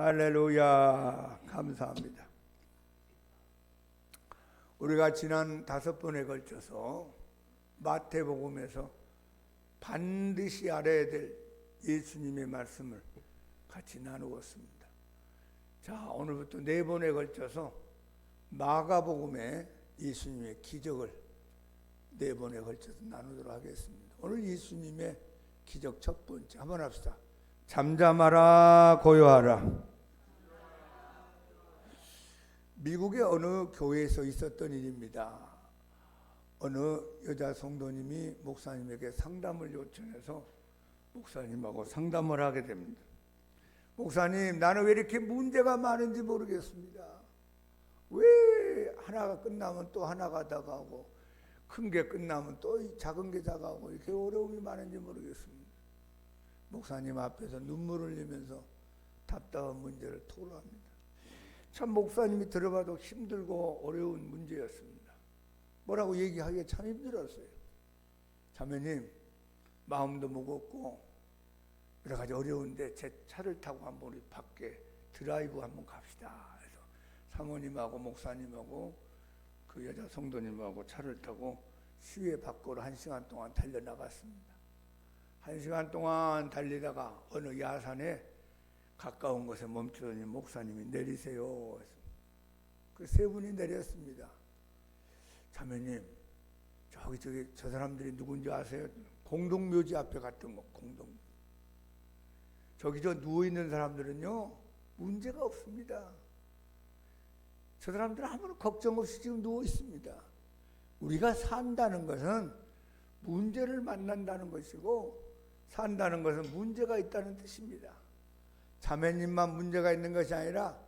할렐루야. 감사합니다. 우리가 지난 5번에 걸쳐서 마태복음에서 반드시 알아야 될 예수님의 말씀을 같이 나누었습니다. 자, 오늘부터 4번에 걸쳐서 마가복음에 예수님의 기적을 4번에 걸쳐서 나누도록 하겠습니다. 오늘 예수님의 기적 첫 번째 한번 합시다. 잠잠하라 고요하라. 미국의 어느 교회에서 있었던 일입니다. 어느 여자 성도님이 목사님에게 상담을 요청해서 목사님하고 상담을 하게 됩니다. 목사님, 나는 왜 이렇게 문제가 많은지 모르겠습니다. 왜 하나가 끝나면 또 하나가 다가오고 큰 게 끝나면 또 작은 게 다가오고 이렇게 어려움이 많은지 모르겠습니다. 목사님 앞에서 눈물을 흘리면서 답답한 문제를 토로합니다. 참 목사님이 들어봐도 힘들고 어려운 문제였습니다. 뭐라고 얘기하기가 참 힘들었어요. 자매님, 마음도 무겁고 여러 가지 어려운데 제 차를 타고 한번 우리 밖에 드라이브 한번 갑시다. 그래서 사모님하고 목사님하고 그 여자 성도님하고 차를 타고 시외 밖으로 1시간 동안 달려나갔습니다. 1시간 동안 달리다가 어느 야산에 가까운 곳에 멈추더니 목사님이 내리세요. 그 3분이 내렸습니다. 자매님, 저 사람들이 누군지 아세요? 공동묘지 앞에 갔던 거, 공동. 저 누워있는 사람들은요, 문제가 없습니다. 저 사람들은 아무런 걱정 없이 지금 누워있습니다. 우리가 산다는 것은 문제를 만난다는 것이고, 산다는 것은 문제가 있다는 뜻입니다. 자매님만 문제가 있는 것이 아니라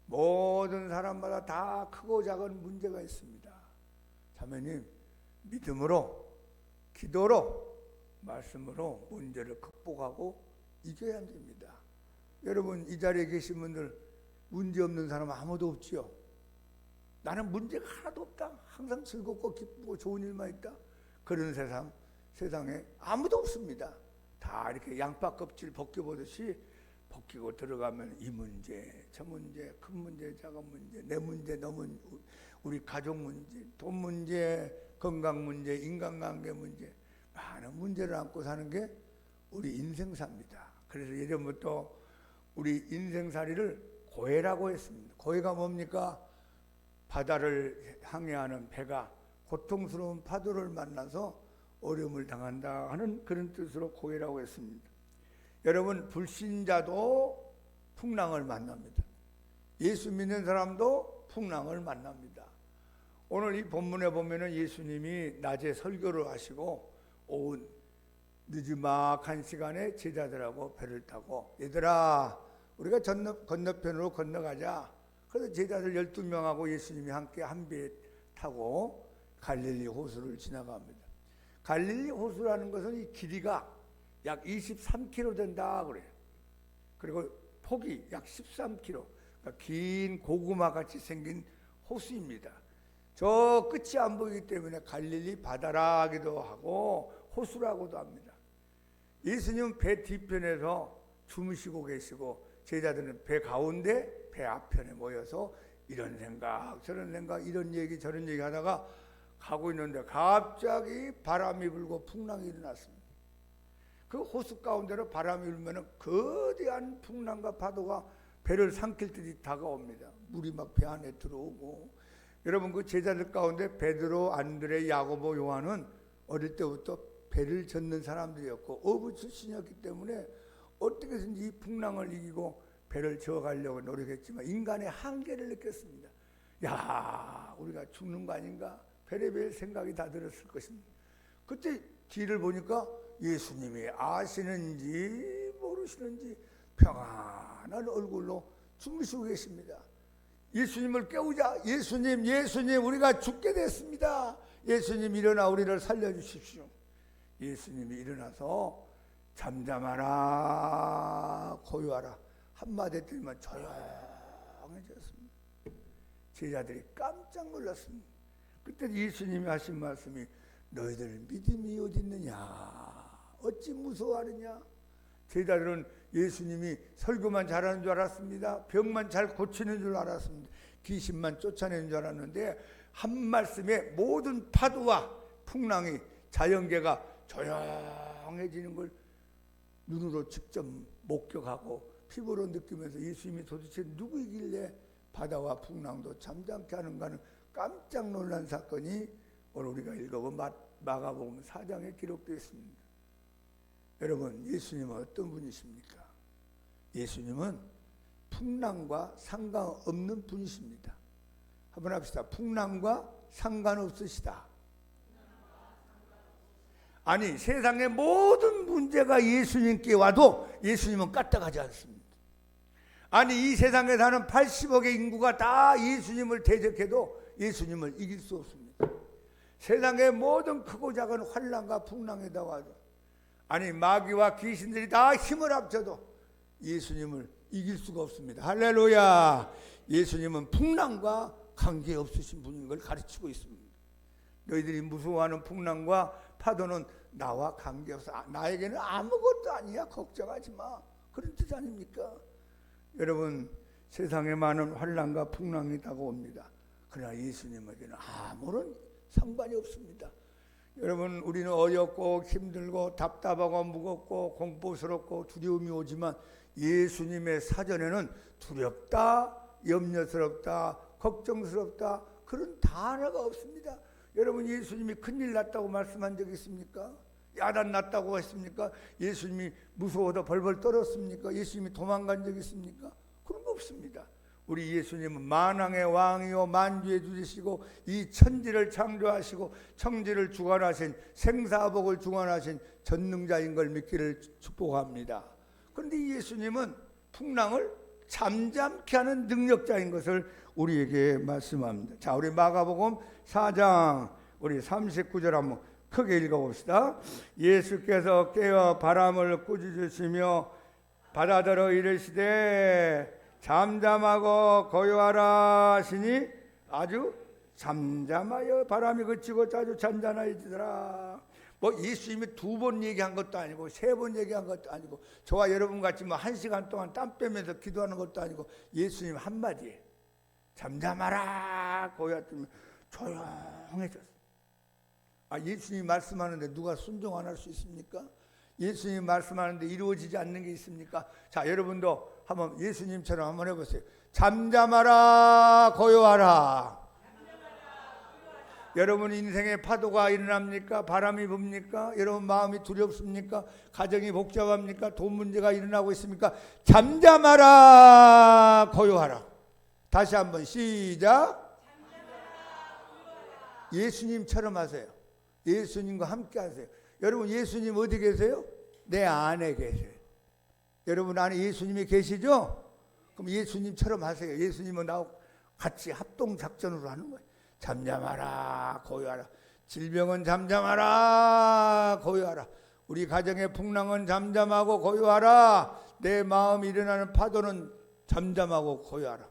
모든 사람마다 다 크고 작은 문제가 있습니다. 자매님, 믿음으로, 기도로, 말씀으로 문제를 극복하고 이겨야 됩니다. 여러분, 이 자리에 계신 분들 문제 없는 사람 아무도 없지요? 나는 문제가 하나도 없다. 항상 즐겁고 기쁘고 좋은 일만 있다. 그런 세상에 아무도 없습니다. 다 이렇게 양파 껍질 벗겨보듯이 벗기고 들어가면 이 문제, 저 문제, 큰 문제, 작은 문제, 내 문제, 너 문제, 우리 가족 문제, 돈 문제, 건강 문제, 인간관계 문제, 많은 문제를 안고 사는 게 우리 인생사입니다. 그래서 예전부터 우리 인생살이를 고해라고 했습니다. 고해가 뭡니까? 바다를 항해하는 배가 고통스러운 파도를 만나서 어려움을 당한다 하는 그런 뜻으로 고해라고 했습니다. 여러분, 불신자도 풍랑을 만납니다. 예수 믿는 사람도 풍랑을 만납니다. 오늘 이 본문에 보면은 예수님이 낮에 설교를 하시고 오후 늦지막한 시간에 제자들하고 배를 타고 얘들아, 우리가 건너편으로 건너가자. 그래서 제자들 12명하고 예수님이 함께 한 배에 타고 갈릴리 호수를 지나갑니다. 갈릴리 호수라는 것은 이 길이가 약 23km 된다 그래요. 그리고 폭이 약 13km. 그러니까 긴 고구마 같이 생긴 호수입니다. 저 끝이 안 보이기 때문에 갈릴리 바다라기도 하고 호수라고도 합니다. 예수님은 배 뒤편에서 주무시고 계시고 제자들은 배 가운데 배 앞편에 모여서 이런 생각 저런 생각 이런 얘기 저런 얘기 하다가 가고 있는데 갑자기 바람이 불고 풍랑이 일어났습니다. 그 호수 가운데로 바람이 불면 거대한 풍랑과 파도가 배를 삼킬 듯이 다가옵니다. 물이 막 배 안에 들어오고. 여러분, 그 제자들 가운데 베드로, 안드레, 야고보, 요한은 어릴 때부터 배를 젓는 사람들이었고 어부 출신이었기 때문에 어떻게든지 이 풍랑을 이기고 배를 저어가려고 노력했지만 인간의 한계를 느꼈습니다. 야, 우리가 죽는 거 아닌가? 별의별 생각이 다 들었을 것입니다. 그때 뒤를 보니까 예수님이 아시는지 모르시는지 평안한 얼굴로 주무시고 계십니다. 예수님을 깨우자. 예수님 우리가 죽게 됐습니다. 예수님 일어나 우리를 살려주십시오. 예수님이 일어나서 잠잠하라 고요하라 한마디 했더니만 조용해졌습니다. 제자들이 깜짝 놀랐습니다. 그때 예수님이 하신 말씀이 너희들 믿음이 어디 있느냐? 어찌 무서워하느냐? 제자들은 예수님이 설교만 잘하는 줄 알았습니다. 병만 잘 고치는 줄 알았습니다. 귀신만 쫓아내는 줄 알았는데 한 말씀에 모든 파도와 풍랑이 자연계가 조용해지는 걸 눈으로 직접 목격하고 피부로 느끼면서 예수님이 도대체 누구이길래 바다와 풍랑도 잠잠케 하는가는 깜짝 놀란 사건이 오늘 우리가 읽어본 마가복음 4장에 기록되어 있습니다. 여러분, 예수님은 어떤 분이십니까? 예수님은 풍랑과 상관없는 분이십니다. 한번 합시다. 풍랑과 상관없으시다. 아니, 세상의 모든 문제가 예수님께 와도 예수님은 까딱하지 않습니다. 아니, 이 세상에 사는 80억의 인구가 다 예수님을 대적해도 예수님을 이길 수 없습니다. 세상의 모든 크고 작은 환난과 풍랑에다 와도, 아니 마귀와 귀신들이 다 힘을 합쳐도 예수님을 이길 수가 없습니다. 할렐루야. 예수님은 풍랑과 관계없으신 분인 걸 가르치고 있습니다. 너희들이 무서워하는 풍랑과 파도는 나와 관계없어. 나에게는 아무것도 아니야. 걱정하지 마. 그런 뜻 아닙니까? 여러분, 세상에 많은 환난과 풍랑이 다가옵니다. 그러나 예수님에게는 아무런 상관이 없습니다. 여러분, 우리는 어렵고 힘들고 답답하고 무겁고 공포스럽고 두려움이 오지만 예수님의 사전에는 두렵다, 염려스럽다, 걱정스럽다 그런 단어가 없습니다. 여러분, 예수님이 큰일 났다고 말씀한 적 있습니까? 야단 났다고 했습니까? 예수님이 무서워서 벌벌 떨었습니까? 예수님이 도망간 적 있습니까? 그런 거 없습니다. 우리 예수님은 만왕의 왕이요 만주의 주이시고 이 천지를 창조하시고 청지를 주관하신 생사복을 주관하신 전능자인 걸 믿기를 축복합니다. 그런데 예수님은 풍랑을 잠잠케 하는 능력자인 것을 우리에게 말씀합니다. 자, 우리 마가복음 4장 우리 39절 한번 크게 읽어봅시다. 예수께서 깨어 바람을 꾸짖으시며 바다더러 이르시되 잠잠하고 고요하라 하시니 아주 잠잠하여 바람이 그치고 아주 잔잔해지더라. 뭐 예수님이 2번 얘기한 것도 아니고 3번 얘기한 것도 아니고 저와 여러분 같이 뭐 1시간 동안 땀 빼면서 기도하는 것도 아니고 예수님 한마디에 잠잠하라 고요하더니 조용해졌어. 아, 예수님이 말씀하는데 누가 순종 안 할 수 있습니까? 예수님이 말씀하는데 이루어지지 않는 게 있습니까? 자, 여러분도 한번 예수님처럼 한번 해보세요. 잠잠하라 고요하라. 여러분 인생에 파도가 일어납니까? 바람이 붑니까? 여러분 마음이 두렵습니까? 가정이 복잡합니까? 돈 문제가 일어나고 있습니까? 잠잠하라 고요하라. 다시 한번 시작. 예수님처럼 하세요. 예수님과 함께 하세요. 여러분, 예수님 어디 계세요? 내 안에 계세요. 여러분 안에 예수님이 계시죠? 그럼 예수님처럼 하세요. 예수님은 나하고 같이 합동작전으로 하는 거예요. 잠잠하라 고요하라. 질병은 잠잠하라 고요하라. 우리 가정의 풍랑은 잠잠하고 고요하라. 내 마음이 일어나는 파도는 잠잠하고 고요하라.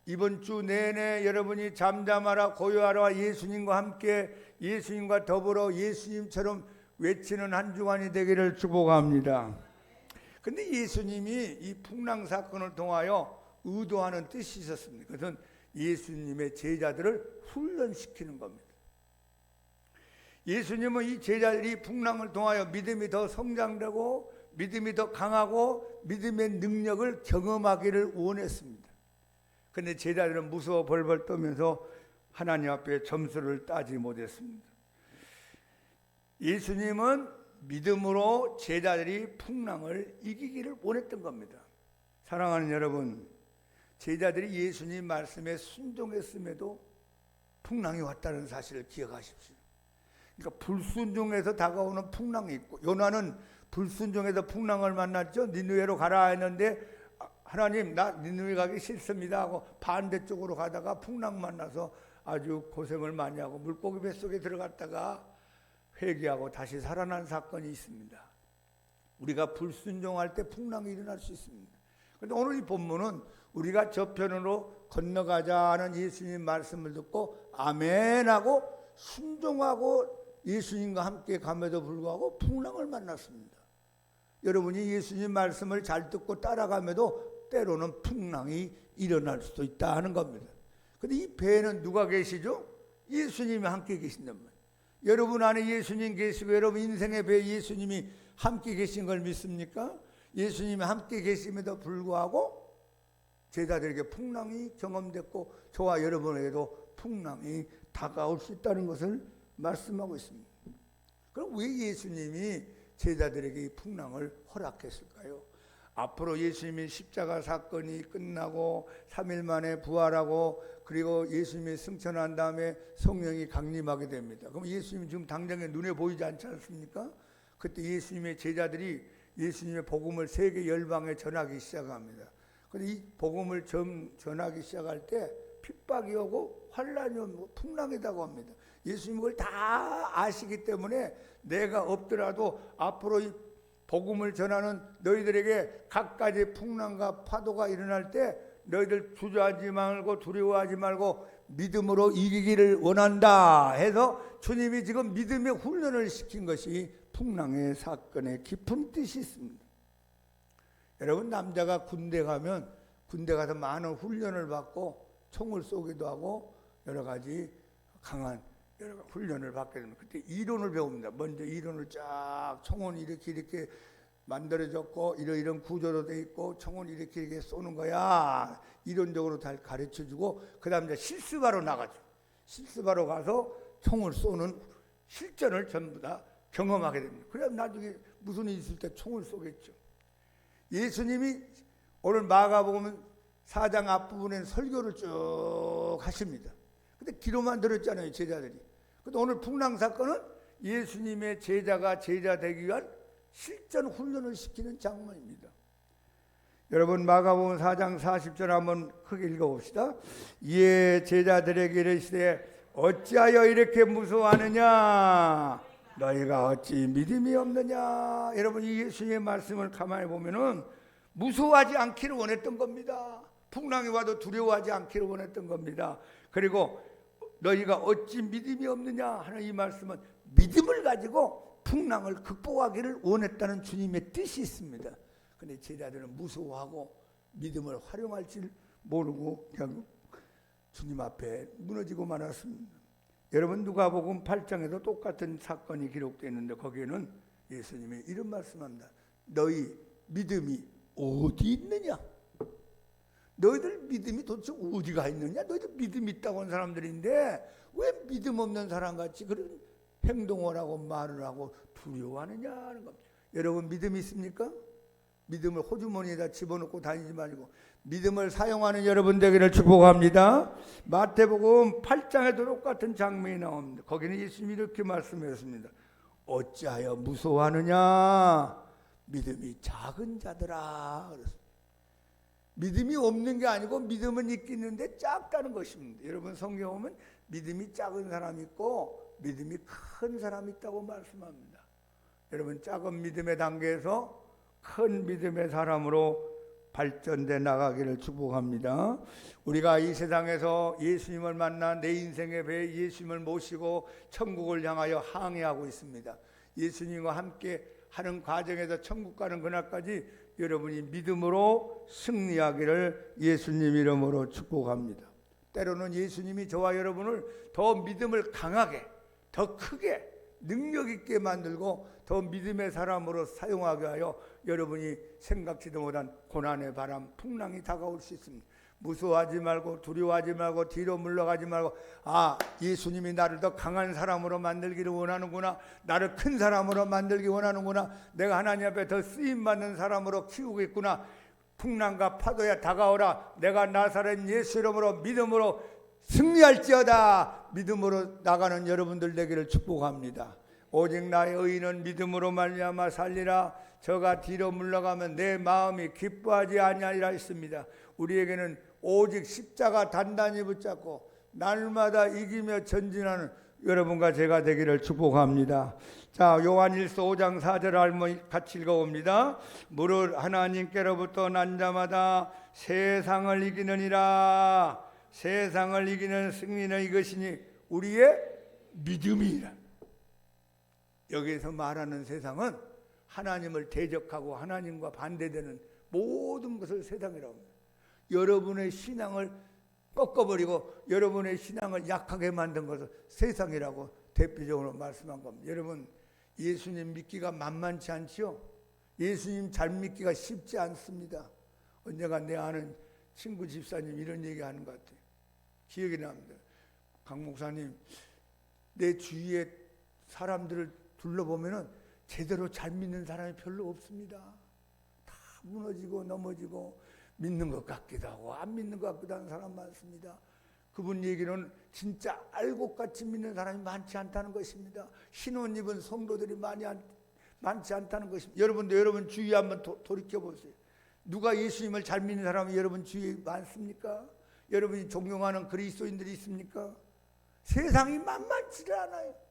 이번 주 내내 여러분이 잠잠하라 고요하라 예수님과 함께 예수님과 더불어 예수님처럼 외치는 한 주간이 되기를 축복합니다. 근데 예수님이 이 풍랑 사건을 통하여 의도하는 뜻이 있었습니다. 그것은 예수님의 제자들을 훈련시키는 겁니다. 예수님은 이 제자들이 풍랑을 통하여 믿음이 더 성장되고 믿음이 더 강하고 믿음의 능력을 경험하기를 원했습니다. 그런데 제자들은 무서워 벌벌 떠면서 하나님 앞에 점수를 따지 못했습니다. 예수님은 믿음으로 제자들이 풍랑을 이기기를 원했던 겁니다. 사랑하는 여러분, 제자들이 예수님 말씀에 순종했음에도 풍랑이 왔다는 사실을 기억하십시오. 그러니까 불순종해서 다가오는 풍랑이 있고, 요나는 불순종해서 풍랑을 만났죠. 니느웨로 가라 했는데 하나님 나 니느웨 가기 싫습니다 하고 반대쪽으로 가다가 풍랑 만나서 아주 고생을 많이 하고 물고기 뱃속에 들어갔다가 회개하고 다시 살아난 사건이 있습니다. 우리가 불순종할 때 풍랑이 일어날 수 있습니다. 그런데 오늘 이 본문은 우리가 저편으로 건너가자는 예수님 말씀을 듣고 아멘하고 순종하고 예수님과 함께 감에도 불구하고 풍랑을 만났습니다. 여러분이 예수님 말씀을 잘 듣고 따라가면도 때로는 풍랑이 일어날 수도 있다 하는 겁니다. 근데 이 배에는 누가 계시죠? 예수님이 함께 계신단 말이에요. 여러분 안에 예수님 계시고 여러분 인생의 배에 예수님이 함께 계신 걸 믿습니까? 예수님이 함께 계심에도 불구하고 제자들에게 풍랑이 경험됐고 저와 여러분에게도 풍랑이 다가올 수 있다는 것을 말씀하고 있습니다. 그럼 왜 예수님이 제자들에게 이 풍랑을 허락했을까요? 앞으로 예수님이 십자가 사건이 끝나고 3일 만에 부활하고 그리고 예수님이 승천한 다음에 성령이 강림하게 됩니다. 그럼 예수님이 지금 당장에 눈에 보이지 않지 않습니까? 그때 예수님의 제자들이 예수님의 복음을 세계 열방에 전하기 시작합니다. 그런데 이 복음을 전하기 시작할 때 핍박이 오고 환란이 오고 풍랑이라고 합니다. 예수님이 그걸 다 아시기 때문에 내가 없더라도 앞으로 이 복음을 전하는 너희들에게 각가지 풍랑과 파도가 일어날 때 너희들 주저하지 말고 두려워하지 말고 믿음으로 이기기를 원한다 해서 주님이 지금 믿음의 훈련을 시킨 것이 풍랑의 사건의 깊은 뜻이 있습니다. 여러분 남자가 군대 가면 군대 가서 많은 훈련을 받고 총을 쏘기도 하고 여러 가지 강한 여러 가지 훈련을 받게 됩니다. 그때 이론을 배웁니다. 먼저 이론을 쫙 총은 이렇게 만들어졌고 이런 구조로 돼 있고 총은 이렇게 쏘는 거야. 이론적으로 잘 가르쳐주고 그 다음 이제 실습하러 나가죠. 실습하러 가서 총을 쏘는 실전을 전부 다 경험하게 됩니다. 그래야 나중에 무슨 일 있을 때 총을 쏘겠죠. 예수님이 오늘 마가복음 4장 앞부분에 설교를 쭉 하십니다. 근데 귀로만 들었잖아요, 제자들이. 근데 오늘 풍랑 사건은 예수님의 제자가 제자 되기 위한 실전 훈련을 시키는 장면입니다. 여러분 마가복음 4장 40절 한번 크게 읽어봅시다. 이에 제자들에게 이르시되 어찌하여 이렇게 무서워하느냐? 너희가 어찌 믿음이 없느냐? 여러분 이 예수님의 말씀을 가만히 보면은 무서워하지 않기를 원했던 겁니다. 풍랑이 와도 두려워하지 않기를 원했던 겁니다. 그리고 너희가 어찌 믿음이 없느냐 하는 이 말씀은 믿음을 가지고 풍랑을 극복하기를 원했다는 주님의 뜻이 있습니다. 그런데 제자들은 무서워하고 믿음을 활용할 줄 모르고 그냥 주님 앞에 무너지고 말았습니다. 여러분 누가복음 8장에도 똑같은 사건이 기록되어 있는데 거기에는 예수님이 이런 말씀합니다. 너희 믿음이 어디 있느냐? 너희들 믿음이 도대체 어디가 있느냐? 너희들 믿음 있다고 하는 사람들인데 왜 믿음 없는 사람같이 그런 행동을 하고 말을 하고 두려워하느냐 하는 겁니다. 여러분 믿음 있습니까? 믿음을 호주머니에다 집어넣고 다니지 말고 믿음을 사용하는 여러분 되기를 축복합니다. 마태복음 8장에도 똑같은 장면이 나옵니다. 거기는 예수님이 이렇게 말씀하셨습니다. 어찌하여 무서워하느냐? 믿음이 작은 자들아. 그랬습니다. 믿음이 없는 게 아니고 믿음은 있겠는데 작다는 것입니다. 여러분 성경에 보면 믿음이 작은 사람이 있고 믿음이 큰 사람이 있다고 말씀합니다. 여러분 작은 믿음의 단계에서 큰 믿음의 사람으로 발전돼 나가기를 축복합니다. 우리가 이 세상에서 예수님을 만나 내 인생의 배에 예수님을 모시고 천국을 향하여 항해하고 있습니다. 예수님과 함께 하는 과정에서 천국 가는 그날까지 여러분이 믿음으로 승리하기를 예수님 이름으로 축복합니다. 때로는 예수님이 저와 여러분을 더 믿음을 강하게, 더 크게, 능력 있게 만들고 더 믿음의 사람으로 사용하게 하여 여러분이 생각지도 못한 고난의 바람, 풍랑이 다가올 수 있습니다. 무서워하지 말고 두려워하지 말고 뒤로 물러가지 말고 예수님이 나를 더 강한 사람으로 만들기를 원하는구나. 나를 큰 사람으로 만들기 원하는구나. 내가 하나님 앞에 더 쓰임받는 사람으로 키우겠구나. 풍랑과 파도야 다가오라. 내가 나사렛 예수 이름으로 믿음으로 승리할지어다. 믿음으로 나가는 여러분들 되기를 축복합니다. 오직 나의 의인은 믿음으로 말미암아 살리라. 저가 뒤로 물러가면 내 마음이 기뻐하지 아니하리라 했습니다. 우리에게는 오직 십자가 단단히 붙잡고 날마다 이기며 전진하는 여러분과 제가 되기를 축복합니다. 자, 요한일서 5장 4절 한번 같이 읽어봅니다. 무릇 하나님께로부터 난 자마다 세상을 이기느니라. 세상을 이기는 승리는 이것이니 우리의 믿음이라. 여기에서 말하는 세상은 하나님을 대적하고 하나님과 반대되는 모든 것을 세상이라고 합니다. 여러분의 신앙을 꺾어버리고 여러분의 신앙을 약하게 만든 것을 세상이라고 대표적으로 말씀한 겁니다. 여러분, 예수님 믿기가 만만치 않지요? 예수님 잘 믿기가 쉽지 않습니다. 언젠가 내 아는 친구 집사님 이런 얘기하는 것 같아요. 기억이 납니다. 강 목사님, 내 주위에 사람들을 둘러보면은 제대로 잘 믿는 사람이 별로 없습니다. 다 무너지고 넘어지고 믿는 것 같기도 하고 안 믿는 것 같기도 하는 사람 많습니다. 그분 얘기는 진짜 알곡같이 믿는 사람이 많지 않다는 것입니다. 흰옷 입은 성도들이 많지 않다는 것입니다. 여러분도 여러분 주위에 한번 돌이켜보세요. 누가 예수님을 잘 믿는 사람이 여러분 주위에 많습니까? 여러분이 존경하는 그리스도인들이 있습니까? 세상이 만만치를 않아요.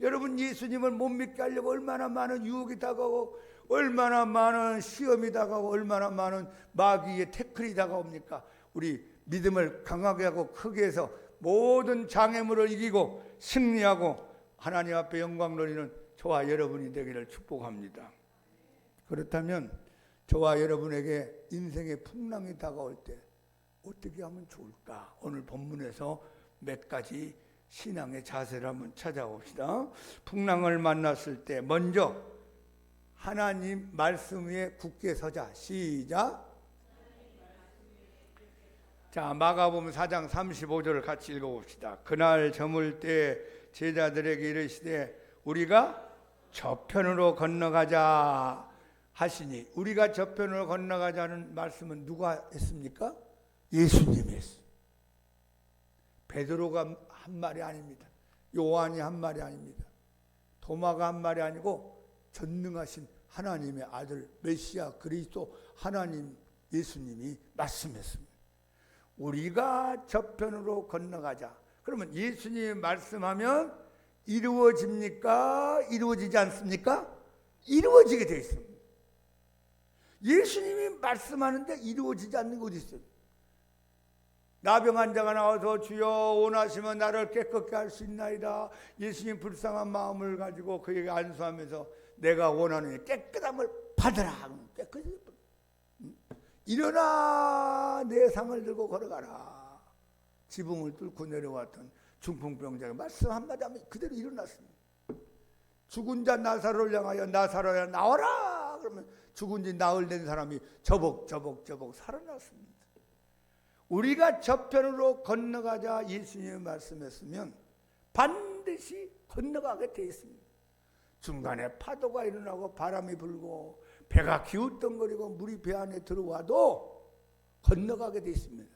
여러분 예수님을 못 믿게 하려고 얼마나 많은 유혹이 다가오고 얼마나 많은 시험이 다가오고 얼마나 많은 마귀의 태클이 다가옵니까? 우리 믿음을 강하게 하고 크게 해서 모든 장애물을 이기고 승리하고 하나님 앞에 영광 돌리는 저와 여러분이 되기를 축복합니다. 그렇다면 저와 여러분에게 인생의 풍랑이 다가올 때 어떻게 하면 좋을까? 오늘 본문에서 몇 가지 신앙의 자세를 한번 찾아봅시다. 풍랑을 만났을 때 먼저 하나님 말씀 위에 굳게 서자. 시작. 자, 마가복음 4장 35절을 같이 읽어봅시다. 그날 저물 때 제자들에게 이르시되 우리가 저편으로 건너가자 하시니, 우리가 저편으로 건너가자는 말씀은 누가 했습니까? 예수님이 했어요. 베드로가 한 말이 아닙니다. 요한이 한 말이 아닙니다. 도마가 한 말이 아니고 전능하신 하나님의 아들 메시아 그리스도 하나님 예수님이 말씀했습니다. 우리가 저편으로 건너가자. 그러면 예수님이 말씀하면 이루어집니까? 이루어지지 않습니까? 이루어지게 되어 있습니다. 예수님이 말씀하는데 이루어지지 않는 게 어디 있어요? 나병 환자가 나와서 주여 원하시면 나를 깨끗게 할 수 있나이다. 예수님 불쌍한 마음을 가지고 그에게 안수하면서 내가 원하는 깨끗함을 받으라. 깨끗이 일어나 내 상을 들고 걸어가라. 지붕을 뚫고 내려왔던 중풍병자가 말씀 한마디 하면 그대로 일어났습니다. 죽은 자 나사로를 향하여 나사로야 나와라. 그러면 죽은 지 나흘 된 사람이 저벅 살아났습니다. 우리가 저편으로 건너가자 예수님이 말씀했으면 반드시 건너가게 되어 있습니다. 중간에 파도가 일어나고 바람이 불고 배가 기웃덩거리고 물이 배 안에 들어와도 건너가게 되어 있습니다.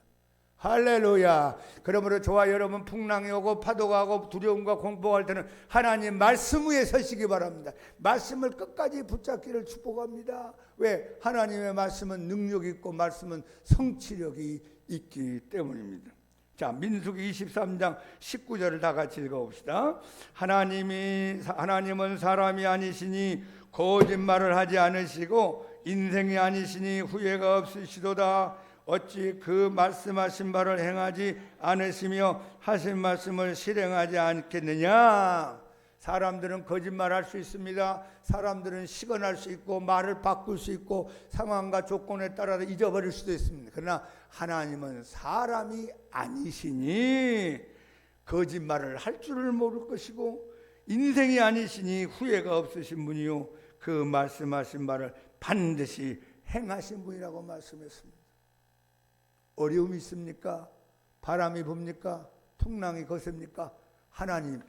할렐루야. 그러므로 저와 여러분 풍랑이 오고 파도가 오고 두려움과 공포가 할 때는 하나님 말씀 위에 서시기 바랍니다. 말씀을 끝까지 붙잡기를 축복합니다. 왜? 하나님의 말씀은 능력이 있고 말씀은 성취력이 있기 때문입니다. 자, 민수기 23장 19절을 다 같이 읽어봅시다. 하나님은 사람이 아니시니 거짓말을 하지 않으시고 인생이 아니시니 후회가 없으시도다. 어찌 그 말씀하신 바를 행하지 않으시며 하신 말씀을 실행하지 않겠느냐. 사람들은 거짓말할 수 있습니다. 사람들은 시건할 수 있고 말을 바꿀 수 있고 상황과 조건에 따라 잊어버릴 수도 있습니다. 그러나 하나님은 사람이 아니시니 거짓말을 할 줄을 모를 것이고 인생이 아니시니 후회가 없으신 분이요 그 말씀하신 바를 반드시 행하신 분이라고 말씀했습니다. 어려움이 있습니까? 바람이 붑니까? 풍랑이 거셉니까? 하나님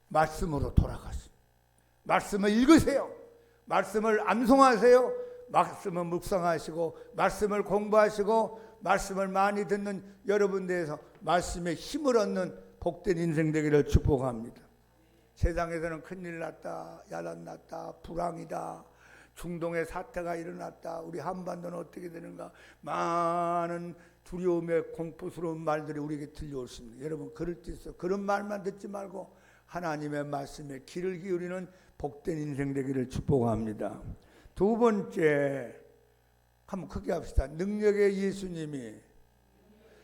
말씀으로 돌아가세요. 말씀을 읽으세요. 말씀을 암송하세요. 말씀을 묵상하시고 말씀을 공부하시고 말씀을 많이 듣는 여러분 대해서 말씀의 힘을 얻는 복된 인생 되기를 축복합니다. 세상에서는 큰일 났다, 야단 났다, 불황이다, 중동의 사태가 일어났다, 우리 한반도는 어떻게 되는가, 많은 두려움의 공포스러운 말들이 우리에게 들려오십니다. 여러분 그럴 때 있어. 그런 말만 듣지 말고 하나님의 말씀에 귀를 기울이는 복된 인생 되기를 축복합니다. 두 번째, 한번 크게 합시다. 능력의 예수님이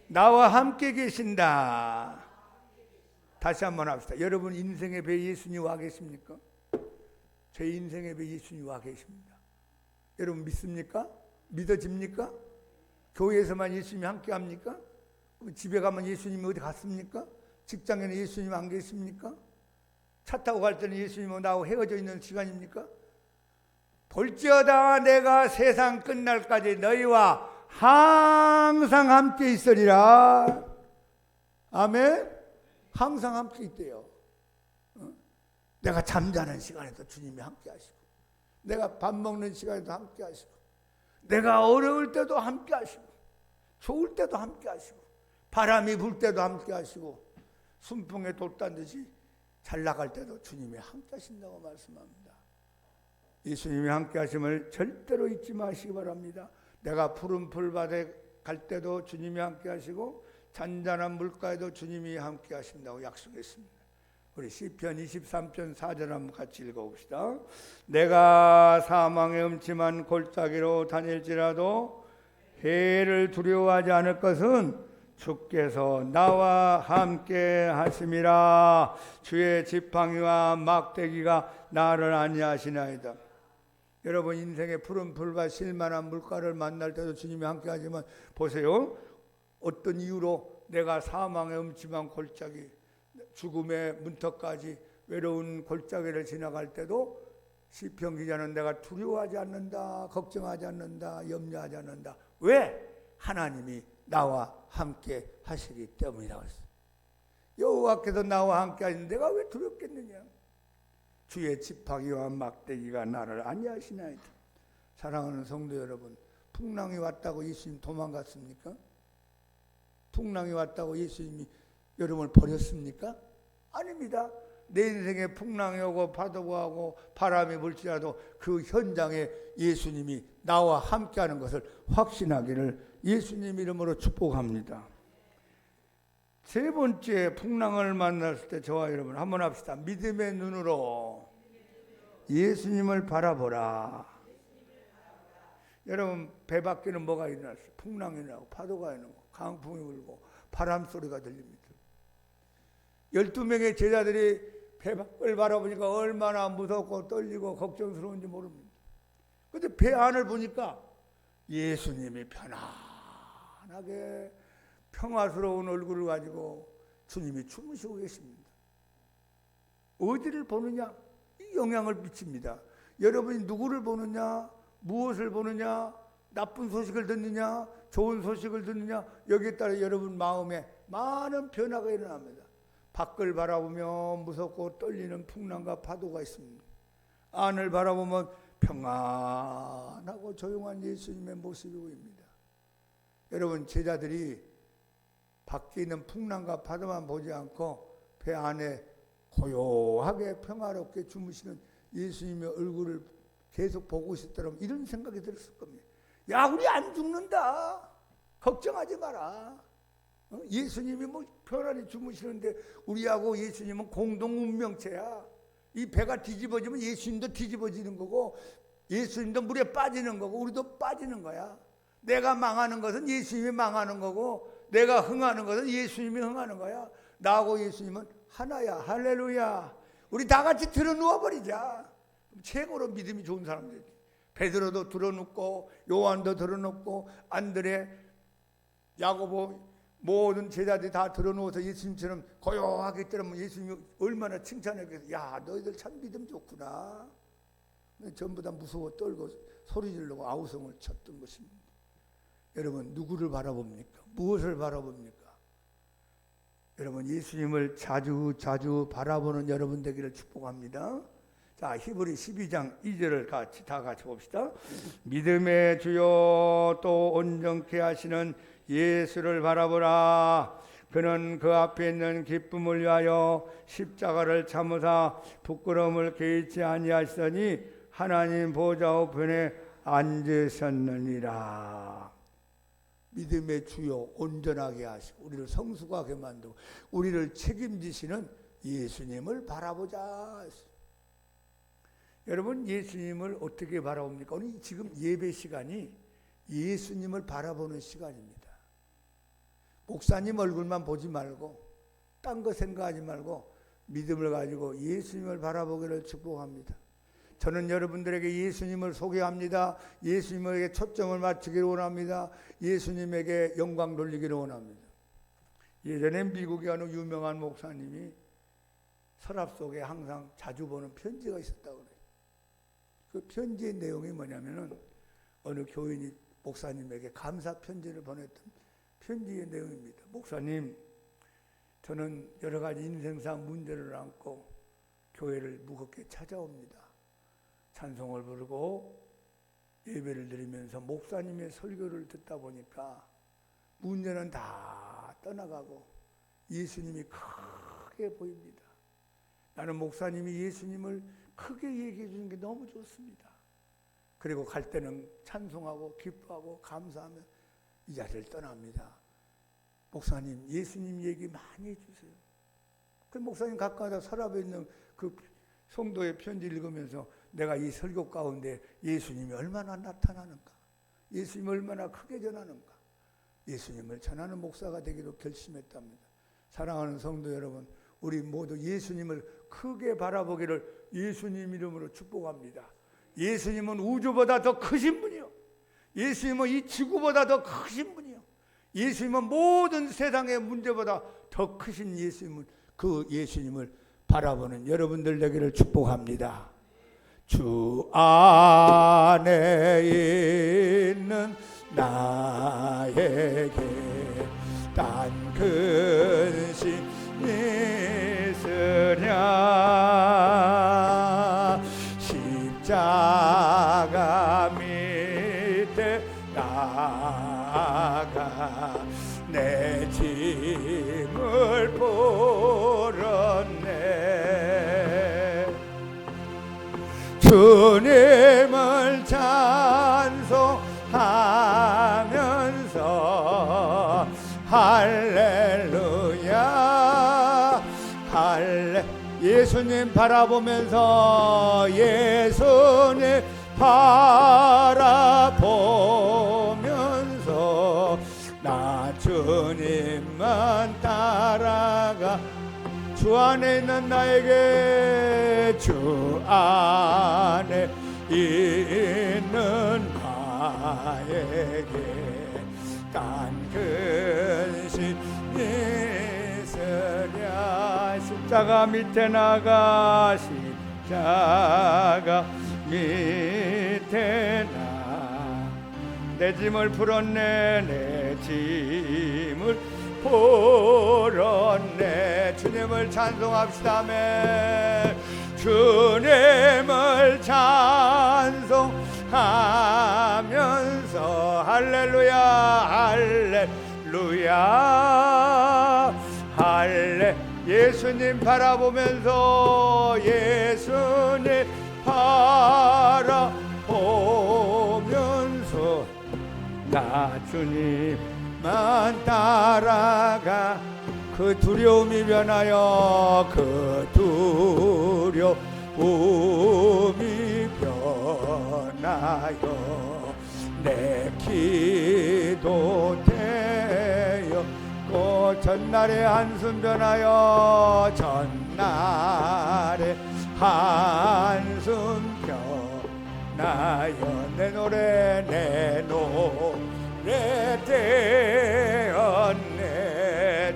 나와 함께 계신다. 다시 한번 합시다. 여러분 인생의 배 예수님 와 계십니까? 제 인생의 배 예수님 와 계십니다. 여러분 믿습니까? 믿어집니까? 교회에서만 예수님이 함께 합니까? 집에 가면 예수님이 어디 갔습니까? 직장에는 예수님 안 계십니까? 차 타고 갈 때는 예수님은 나하고 헤어져 있는 시간입니까? 볼지어다 내가 세상 끝날까지 너희와 항상 함께 있으리라. 아멘. 항상 함께 있대요. 내가 잠자는 시간에도 주님이 함께 하시고, 내가 밥 먹는 시간에도 함께 하시고, 내가 어려울 때도 함께 하시고, 좋을 때도 함께 하시고, 바람이 불 때도 함께 하시고, 순풍에 돛단 듯이 잘 나갈 때도 주님이 함께 하신다고 말씀합니다. 예수님이 함께 하심을 절대로 잊지 마시기 바랍니다. 내가 푸른 풀밭에 갈 때도 주님이 함께 하시고, 잔잔한 물가에도 주님이 함께 하신다고 약속했습니다. 우리 시편 23편 4절 한번 같이 읽어봅시다. 내가 사망의 음침한 골짜기로 다닐지라도 해를 두려워하지 않을 것은 주께서 나와 함께 하심이라. 주의 지팡이와 막대기가 나를 안위하시나이다. 여러분 인생의 푸른 풀밭 실만한 물가를 만날 때도 주님이 함께 하지만 보세요. 어떤 이유로 내가 사망의 음침한 골짜기, 죽음의 문턱까지 외로운 골짜기를 지나갈 때도 시편 기자는 내가 두려워하지 않는다, 걱정하지 않는다, 염려하지 않는다. 왜? 하나님이 나와 함께 하시기 때문이라고 했어요. 여호와께서 나와 함께 하시는 내가 왜 두렵겠느냐? 주의 지팡이와 막대기가 나를 안위하시나이다. 사랑하는 성도 여러분, 풍랑이 왔다고 예수님 도망갔습니까? 풍랑이 왔다고 예수님이 여러분을 버렸습니까? 아닙니다. 내 인생에 풍랑이 오고 파도가 오고 바람이 불지라도 그 현장에 예수님이 나와 함께하는 것을 확신하기를 예수님 이름으로 축복합니다. 세 번째, 풍랑을 만났을 때 저와 여러분 한번 합시다. 믿음의 눈으로 예수님을 바라보라. 여러분 배 밖에는 뭐가 일어났어요? 풍랑이 나고 파도가 일어나고 강풍이 불고 바람 소리가 들립니다. 12명의 제자들이 배 밖을 바라보니까 얼마나 무섭고 떨리고 걱정스러운지 모릅니다. 그런데 배 안을 보니까 예수님이 편안하게 평화스러운 얼굴을 가지고 주님이 주무시고 계십니다. 어디를 보느냐? 이 영향을 미칩니다. 여러분이 누구를 보느냐, 무엇을 보느냐, 나쁜 소식을 듣느냐, 좋은 소식을 듣느냐, 여기에 따라 여러분 마음에 많은 변화가 일어납니다. 밖을 바라보면 무섭고 떨리는 풍랑과 파도가 있습니다. 안을 바라보면 평안하고 조용한 예수님의 모습이 보입니다. 여러분 제자들이 밖에 있는 풍랑과 파도만 보지 않고 배 안에 고요하게 평화롭게 주무시는 예수님의 얼굴을 계속 보고 있었더라면 이런 생각이 들었을 겁니다. 야, 우리 안 죽는다. 걱정하지 마라. 예수님이 뭐 편안히 주무시는데 우리하고 예수님은 공동 운명체야. 이 배가 뒤집어지면 예수님도 뒤집어지는 거고 예수님도 물에 빠지는 거고 우리도 빠지는 거야. 내가 망하는 것은 예수님이 망하는 거고 내가 흥하는 것은 예수님이 흥하는 거야. 나하고 예수님은 하나야. 할렐루야. 우리 다 같이 들어누워 버리자. 최고로 믿음이 좋은 사람들이 베드로도 들어눕고 요한도 들어눕고 안드레, 야고보 모든 제자들이 다 들어누워서 예수님처럼 고요하게 있더라면 예수님이 얼마나 칭찬했겠어요. 야, 너희들 참 믿음 좋구나. 전부 다 무서워 떨고 소리 지르고 아우성을 쳤던 것입니다. 여러분 누구를 바라봅니까? 무엇을 바라봅니까? 여러분 예수님을 자주 바라보는 여러분 되기를 축복합니다. 자, 히브리 12장 2절을 다 같이 봅시다. 믿음의 주요 또 온전케 하시는 예수를 바라보라. 그는 그 앞에 있는 기쁨을 위하여 십자가를 참으사 부끄러움을 개의치 아니하시더니 하나님 보좌 우편에 앉으셨느니라. 믿음의 주요 온전하게 하시고 우리를 성숙하게 만들고 우리를 책임지시는 예수님을 바라보자. 여러분 예수님을 어떻게 바라봅니까? 오늘 지금 예배 시간이 예수님을 바라보는 시간입니다. 목사님 얼굴만 보지 말고 딴 거 생각하지 말고 믿음을 가지고 예수님을 바라보기를 축복합니다. 저는 여러분들에게 예수님을 소개합니다. 예수님에게 초점을 맞추기를 원합니다. 예수님에게 영광 돌리기를 원합니다. 예전에 미국에 어느 유명한 목사님이 서랍 속에 항상 자주 보는 편지가 있었다고 그래요. 그 편지의 내용이 뭐냐면은 어느 교인이 목사님에게 감사 편지를 보냈던 편지의 내용입니다. 목사님, 저는 여러 가지 인생상 문제를 안고 교회를 무겁게 찾아옵니다. 찬송을 부르고 예배를 드리면서 목사님의 설교를 듣다 보니까 문제는 다 떠나가고 예수님이 크게 보입니다. 나는 목사님이 예수님을 크게 얘기해 주는 게 너무 좋습니다. 그리고 갈 때는 찬송하고 기뻐하고 감사하며 이 자리를 떠납니다. 목사님, 예수님 얘기 많이 해주세요. 그 목사님 가까이다 서랍에 있는 그 성도의 편지 읽으면서 내가 이 설교 가운데 예수님이 얼마나 나타나는가, 예수님이 얼마나 크게 전하는가, 예수님을 전하는 목사가 되기로 결심했답니다. 사랑하는 성도 여러분, 우리 모두 예수님을 크게 바라보기를 예수님 이름으로 축복합니다. 예수님은 우주보다 더 크신 분이요, 예수님은 이 지구보다 더 크신 분이요, 예수님은 모든 세상의 문제보다 더 크신 예수님을, 그 예수님을 바라보는 여러분들 되기를 축복합니다. 주 안에 있는 나에게 딴 근심이 있으랴. 십자가 밑에 나가 내 짐을 풀었네. 주님을 찬송하면서 할렐루야 할렐 예수님 바라보면서 예수님 바라보면서 나 주님만 따라가. 주 안에 있는 나에게, 주 안에 있는 나에게 딴 근심 있으랴. 십자가 밑에 나가, 십자가 밑에 나 내 짐을 풀었네, 내 짐을 풀었네. 주님을 찬송합시다. 아멘. 주님을 찬송하면서 할렐루야 할렐루야 할렐 예수님 바라보면서 예수님 바라보면서 나 주님만 따라가. 그 두려움이 변하여, 그 두려움이 변하여 내 기도 되었고, 전날의 한숨 변하여, 전날의 한숨 변하여 내 노래 되었네.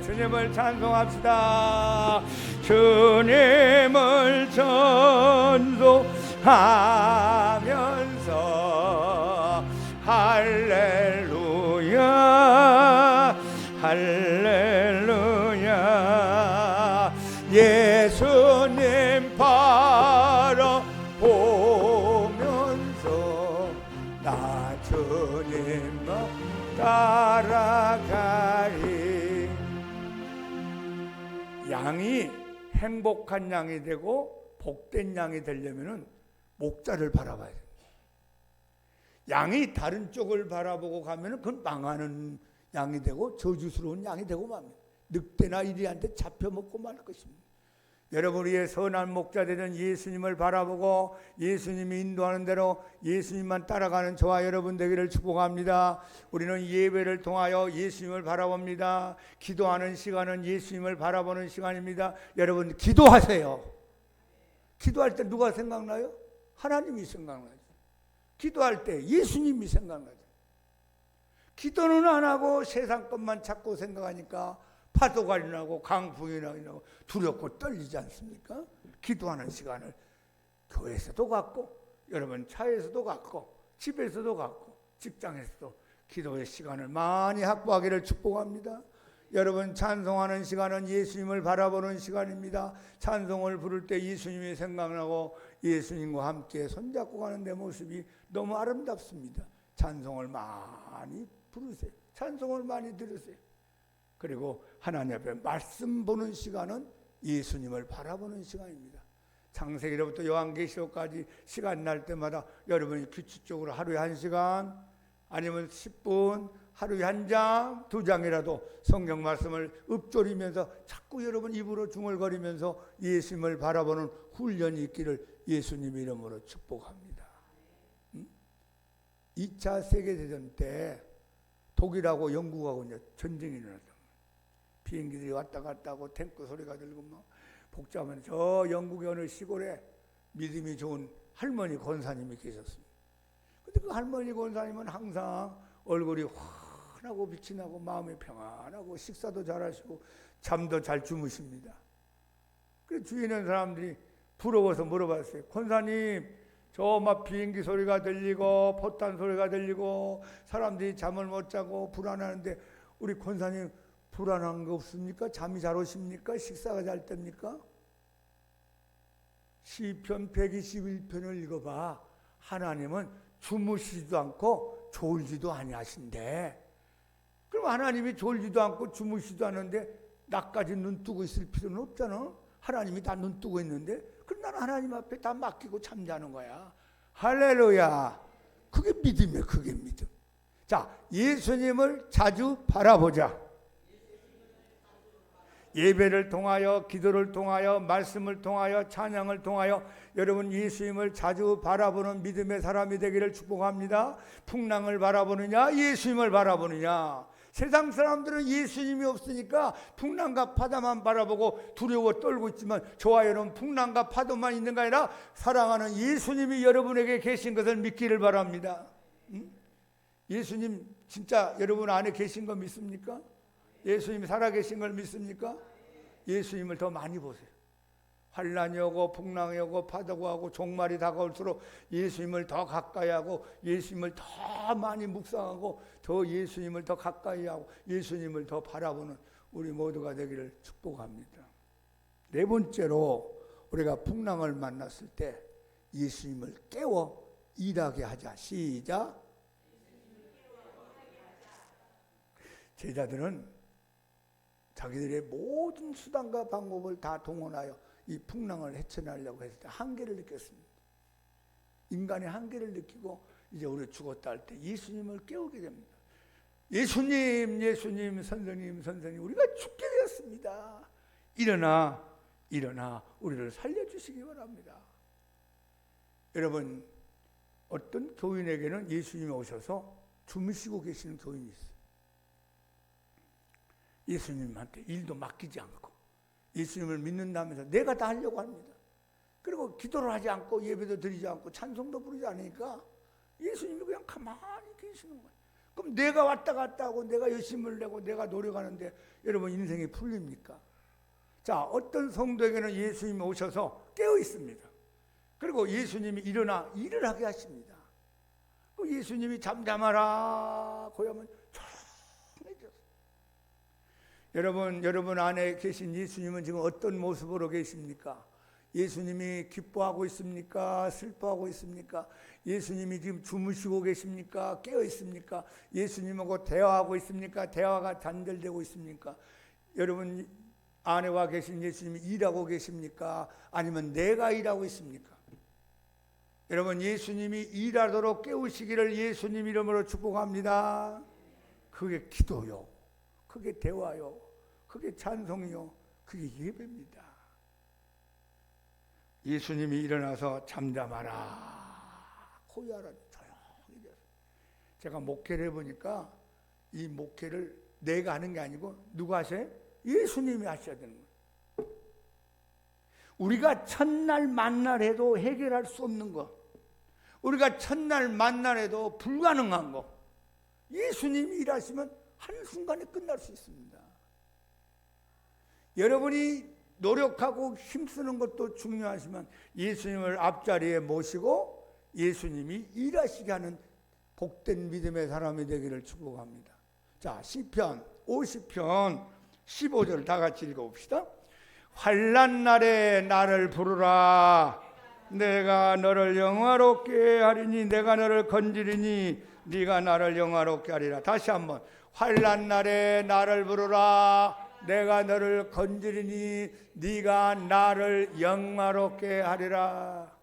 주님을 찬송합시다. 주님을 찬송하면서 할렐루야 할렐루야 예수님 바라보면서 나 주님만 따라가리. 양이 행복한 양이 되고 복된 양이 되려면은 목자를 바라봐야 됩니다. 양이 다른 쪽을 바라보고 가면은 그건 망하는 양이 되고 저주스러운 양이 되고 맙니다. 늑대나 이리한테 잡혀먹고 말 것입니다. 여러분, 우리의 선한 목자 되는 예수님을 바라보고 예수님이 인도하는 대로 예수님만 따라가는 저와 여러분 되기를 축복합니다. 우리는 예배를 통하여 예수님을 바라봅니다. 기도하는 시간은 예수님을 바라보는 시간입니다. 여러분, 기도하세요. 기도할 때 누가 생각나요? 하나님이 생각나죠. 기도할 때 예수님이 생각나죠. 기도는 안 하고 세상 것만 찾고 생각하니까 파도가 일어나고 강풍이 일어나고 두렵고 떨리지 않습니까? 기도하는 시간을 교회에서도 갖고, 여러분 차에서도 갖고, 집에서도 갖고, 직장에서도 기도의 시간을 많이 확보하기를 축복합니다. 여러분, 찬송하는 시간은 예수님을 바라보는 시간입니다. 찬송을 부를 때 예수님이 생각나고 예수님과 함께 손잡고 가는 내 모습이 너무 아름답습니다. 찬송을 많이 부르세요. 찬송을 많이 들으세요. 그리고 하나님 앞에 말씀 보는 시간은 예수님을 바라보는 시간입니다. 창세기로부터 요한계시록까지 시간 날 때마다 여러분이 규칙적으로 하루에 1시간 아니면 10분, 하루에 1장, 2장이라도 성경 말씀을 읊조리면서 자꾸 여러분 입으로 중얼거리면서 예수님을 바라보는 훈련이 있기를 예수님 이름으로 축복합니다. 2차 세계대전 때 독일하고 영국하고 이제 전쟁이 일어났다. 비행기들이 왔다 갔다 하고 탱크 소리가 들고 막 복잡한 저 영국의 어느 시골에 믿음이 좋은 할머니 권사님이 계셨습니다. 근데 그 할머니 권사님은 항상 얼굴이 환하고 빛이 나고 마음이 평안하고 식사도 잘하시고 잠도 잘 주무십니다. 그래서 주위에 있는 사람들이 부러워서 물어봤어요. 권사님, 저 막 비행기 소리가 들리고 포탄 소리가 들리고 사람들이 잠을 못 자고 불안하는데 우리 권사님 불안한 거 없습니까? 잠이 잘 오십니까? 식사가 잘 됩니까? 시편 121편을 읽어봐. 하나님은 주무시지도 않고 졸지도 아니하신대. 그럼 하나님이 졸지도 않고 주무시지도 않는데 나까지 눈 뜨고 있을 필요는 없잖아. 하나님이 다 눈 뜨고 있는데 그럼 나는 하나님 앞에 다 맡기고 잠자는 거야. 할렐루야. 그게 믿음이야. 그게 믿음. 자, 예수님을 자주 바라보자. 예배를 통하여, 기도를 통하여, 말씀을 통하여, 찬양을 통하여 여러분 예수님을 자주 바라보는 믿음의 사람이 되기를 축복합니다. 풍랑을 바라보느냐, 예수님을 바라보느냐. 세상 사람들은 예수님이 없으니까 풍랑과 파도만 바라보고 두려워 떨고 있지만 저와 여러분 풍랑과 파도만 있는가 아니라 사랑하는 예수님이 여러분에게 계신 것을 믿기를 바랍니다. 예수님 진짜 여러분 안에 계신 거 믿습니까? 예수님이 살아계신 걸 믿습니까? 예수님을 더 많이 보세요. 환난이 오고 풍랑이 오고 파도가 오고 종말이 다가올수록 예수님을 더 가까이 하고 예수님을 더 많이 묵상하고 더 예수님을 더 가까이 하고 예수님을 더 바라보는 우리 모두가 되기를 축복합니다. 네 번째로 우리가 풍랑을 만났을 때 예수님을 깨워 일하게 하자. 시작. 제자들은 자기들의 모든 수단과 방법을 다 동원하여 이 풍랑을 헤쳐나려고 했을 때 한계를 느꼈습니다. 인간의 한계를 느끼고 이제 우리 죽었다 할 때 예수님을 깨우게 됩니다. 예수님, 예수님, 선생님, 선생님, 우리가 죽게 되었습니다. 일어나, 일어나 우리를 살려주시기 바랍니다. 여러분, 어떤 교인에게는 예수님이 오셔서 주무시고 계시는 교인이 있어요. 예수님한테 일도 맡기지 않고 예수님을 믿는다면서 내가 다 하려고 합니다. 그리고 기도를 하지 않고 예배도 드리지 않고 찬송도 부르지 않으니까 예수님이 그냥 가만히 계시는 거예요. 그럼 내가 왔다 갔다 하고 내가 열심을 내고 내가 노력하는데 여러분 인생이 풀립니까? 자, 어떤 성도에게는 예수님이 오셔서 깨어 있습니다. 그리고 예수님이 일어나 일을 하게 하십니다. 예수님이 잠잠하라 고하면 여러분 안에 계신 예수님은 지금 어떤 모습으로 계십니까? 예수님이 기뻐하고 있습니까? 슬퍼하고 있습니까? 예수님이 지금 주무시고 계십니까? 깨어 있습니까? 예수님하고 대화하고 있습니까? 대화가 단절되고 있습니까? 여러분 안에 와 계신 예수님이 일하고 계십니까? 아니면 내가 일하고 있습니까? 여러분 예수님이 일하도록 깨우시기를 예수님 이름으로 축복합니다. 그게 기도요. 그게 대화요. 그게 찬송이요. 그게 예배입니다. 예수님이 일어나서 잠잠하라. 고요하라. 조용히 되었어요. 제가 목회를 해보니까 이 목회를 내가 하는 게 아니고 누가 하셔요? 예수님이 하셔야 되는 거예요. 우리가 첫날 만날 해도 해결할 수 없는 거. 우리가 첫날 만날에도 불가능한 거 예수님이 일하시면 한순간에 끝날 수 있습니다. 여러분이 노력하고 힘쓰는 것도 중요하지만 예수님을 앞자리에 모시고 예수님이 일하시게 하는 복된 믿음의 사람이 되기를 축복합니다. 자, 시편 50편 15절 다 같이 읽어봅시다. 환난 날에 나를 부르라. 내가 너를 영화롭게 하리니 내가 너를 건지리니 네가 나를 영화롭게 하리라. 다시 한번. 환난 날에 나를 부르라. 내가 너를 건지리니 네가 나를 영화롭게 하리라.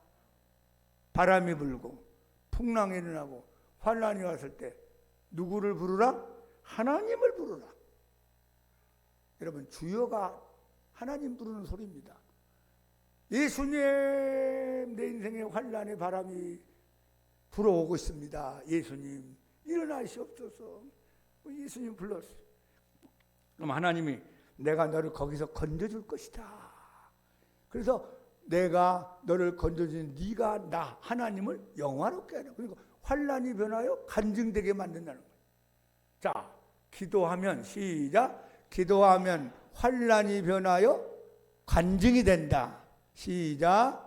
바람이 불고 풍랑이 일어나고 환난이 왔을 때 누구를 부르라? 하나님을 부르라. 여러분, 주여가 하나님 부르는 소리입니다. 예수님, 내 인생에 환난의 바람이 불어오고 있습니다. 예수님 일어나시옵소서. 예수님 불렀어요. 그럼 하나님이 내가 너를 거기서 건져줄 것이다. 그래서 내가 너를 건져주는 네가 나 하나님을 영화롭게 하라. 그리고 환난이 변하여 간증되게 만든다는 거예요. 자, 기도하면 시작. 기도하면 환난이 변하여 간증이 된다. 시작.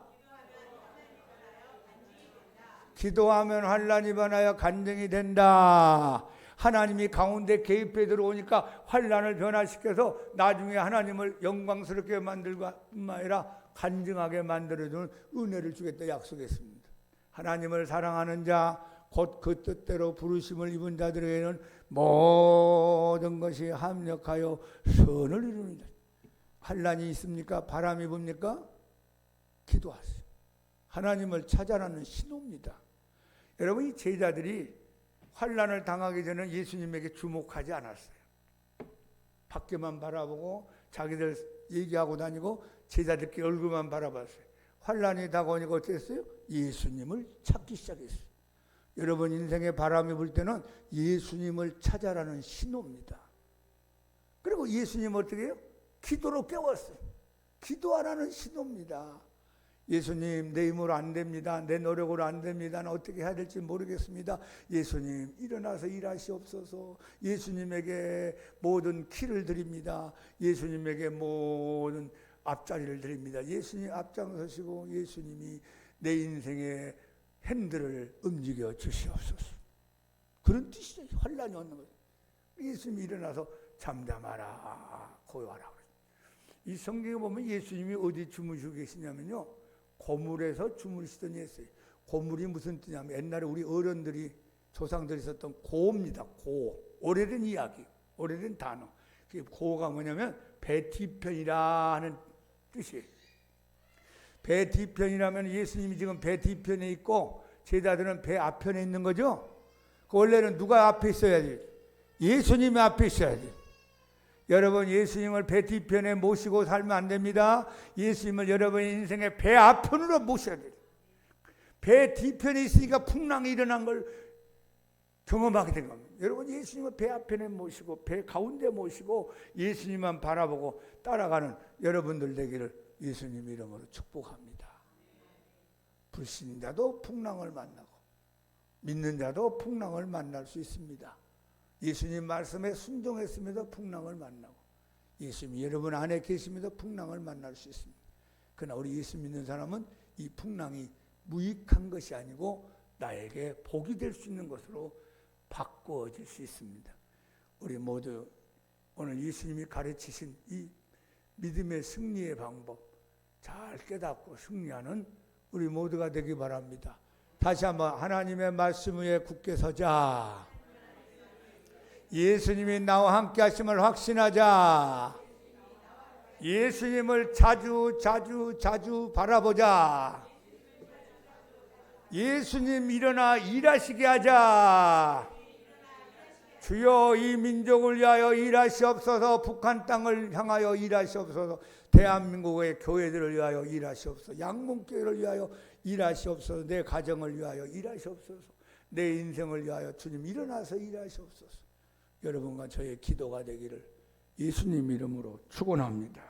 기도하면 환난이 변하여 간증이 된다. 하나님이 가운데 개입해 들어오니까 환난을 변화시켜서 나중에 하나님을 영광스럽게 만들고 뿐만 아니라 간증하게 만들어주는 은혜를 주겠다 약속했습니다. 하나님을 사랑하는 자, 곧 그 뜻대로 부르심을 입은 자들에게는 모든 것이 합력하여 선을 이루는 자. 환난이 있습니까? 바람이 붑니까? 기도하세요. 하나님을 찾아라는 신호입니다. 여러분, 이 제자들이 환난을 당하기 전에 예수님에게 주목하지 않았어요. 밖에만 바라보고 자기들 얘기하고 다니고 제자들끼리 얼굴만 바라봤어요. 환난이 다가오니까 어땠어요? 예수님을 찾기 시작했어요. 여러분 인생에 바람이 불 때는 예수님을 찾아라는 신호입니다. 그리고 예수님 어떻게 해요? 기도로 깨웠어요. 기도하라는 신호입니다. 예수님, 내 힘으로 안 됩니다. 내 노력으로 안 됩니다. 어떻게 해야 될지 모르겠습니다. 예수님, 일어나서 일하시옵소서. 예수님에게 모든 키를 드립니다. 예수님에게 모든 앞자리를 드립니다. 예수님 앞장서시고 예수님이 내 인생의 핸들을 움직여 주시옵소서. 그런 뜻이죠. 환난이 오는 거예요. 예수님이 일어나서 잠잠하라, 고요하라. 이 성경에 보면 예수님이 어디 주무시고 계시냐면요, 고물에서 주무시더니 했어요. 고물이 무슨 뜻이냐면 옛날에 우리 어른들이 조상들이 썼던 고입니다. 고. 오래된 이야기, 오래된 단어. 고가 뭐냐면 배 뒤편이라 하는 뜻이에요. 배 뒤편이라면 예수님이 지금 배 뒤편에 있고 제자들은 배 앞편에 있는 거죠. 원래는 누가 앞에 있어야지? 예수님이 앞에 있어야지. 여러분, 예수님을 배 뒤편에 모시고 살면 안 됩니다. 예수님을 여러분의 인생의 배 앞편으로 모셔야 돼요. 배 뒤편에 있으니까 풍랑이 일어난 걸 경험하게 된 겁니다. 여러분, 예수님을 배 앞편에 모시고 배 가운데 모시고 예수님만 바라보고 따라가는 여러분들 되기를 예수님 이름으로 축복합니다. 불신자도 풍랑을 만나고 믿는 자도 풍랑을 만날 수 있습니다. 예수님 말씀에 순종했음에도 풍랑을 만나고 예수님이 여러분 안에 계시면서 풍랑을 만날 수 있습니다. 그러나 우리 예수 믿는 사람은 이 풍랑이 무익한 것이 아니고 나에게 복이 될 수 있는 것으로 바꾸어질 수 있습니다. 우리 모두 오늘 예수님이 가르치신 이 믿음의 승리의 방법 잘 깨닫고 승리하는 우리 모두가 되기 바랍니다. 다시 한번 하나님의 말씀 위에 굳게 서자. 예수님이 나와 함께 하심을 확신하자. 예수님을 자주 바라보자. 예수님 일어나 일하시게 하자. 주여, 이 민족을 위하여 일하시옵소서. 북한 땅을 향하여 일하시옵소서. 대한민국의 교회들을 위하여 일하시옵소서. 양문교회를 위하여 일하시옵소서. 내 가정을 위하여 일하시옵소서. 내 인생을 위하여 주님 일어나서 일하시옵소서. 여러분과 저의 기도가 되기를 예수님 이름으로 축원합니다.